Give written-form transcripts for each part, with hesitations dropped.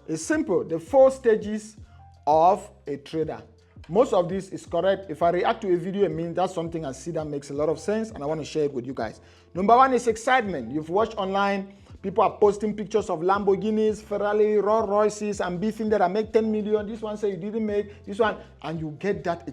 It's simple. The 4 stages of a trader. Most of this is correct. If I react to a video, it means that's something I see that makes a lot of sense, and I want to share it with you guys. Number 1 is excitement. You've watched online, people are posting pictures of Lamborghinis, Ferrari, Rolls Royces, and beefing that I make 10 million. This one say you didn't make, this one, and you get that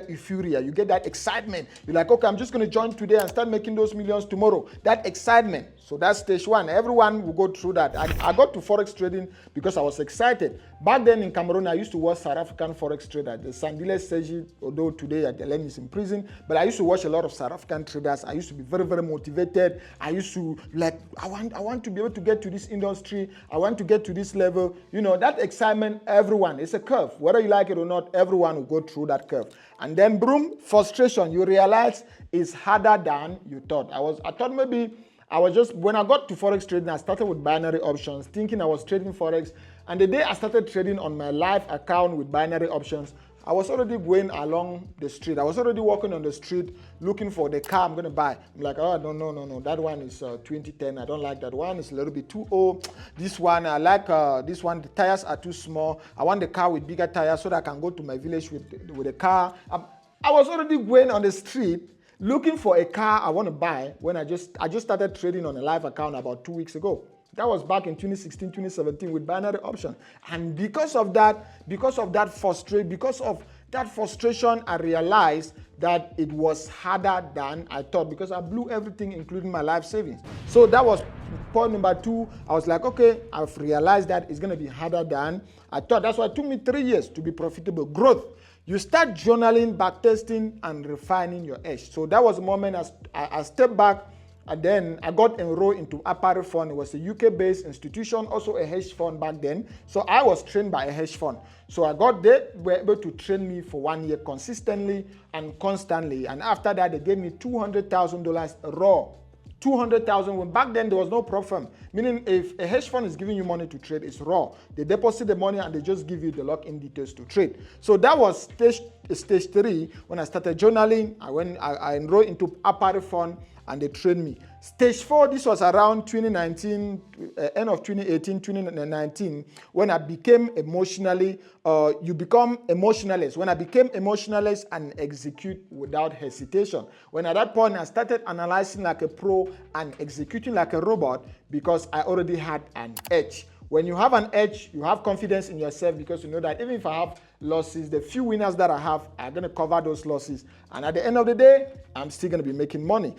euphoria, you get that excitement. You're like, okay, I'm just going to join today and start making those millions tomorrow. That excitement. So that's stage 1. Everyone will go through that. I got to Forex trading because I was excited. Back then in Cameroon, I used to watch South African Forex traders. The Sandile Seji, although today at Elen is in prison, but I used to watch a lot of South African traders. I used to be very, very motivated. I used to like, I want to be able to get to this industry. I want to get to this level. You know, that excitement, everyone, it's a curve. Whether you like it or not, everyone will go through that curve. And then boom, frustration. You realize it's harder than you thought. I thought maybe when I got to Forex trading, I started with binary options, thinking I was trading Forex. And the day I started trading on my live account with binary options, I was already going along the street. I was already walking on the street looking for the car I'm going to buy. I'm like, oh, no. That one is 2010. I don't like that one. It's a little bit too old. This one, I like this one. The tires are too small. I want the car with bigger tires so that I can go to my village with the car. I was already going on the street looking for a car I want to buy when I just started trading on a live account about 2 weeks ago. That was back in 2016, 2017 with binary option. And because of that frustration, I realized that it was harder than I thought because I blew everything, including my life savings. So that was point number 2. I was like, okay, I've realized that it's going to be harder than I thought. That's why it took me 3 years to be profitable. Growth. You start journaling, backtesting, and refining your edge. So that was the moment I stepped back, and then I got enrolled into Apparel Fund. It was a UK-based institution, also a hedge fund back then. So I was trained by a hedge fund. So I got there, were able to train me for 1 year consistently and constantly. And after that, they gave me $200,000 raw. 200,000 when back then there was no prop firm. Meaning if a hedge fund is giving you money to trade, it's raw. They deposit the money and they just give you the lock-in details to trade. So that was stage 3 when I started journaling. I enrolled into Apparel Fund and they trained me. Stage 4, this was around 2019, end of 2018, 2019, when I became you become emotionalist. When I became emotionalist and execute without hesitation. When at that point I started analyzing like a pro and executing like a robot because I already had an edge. When you have an edge, you have confidence in yourself because you know that even if I have losses, the few winners that I have are going to cover those losses. And at the end of the day, I'm still going to be making money.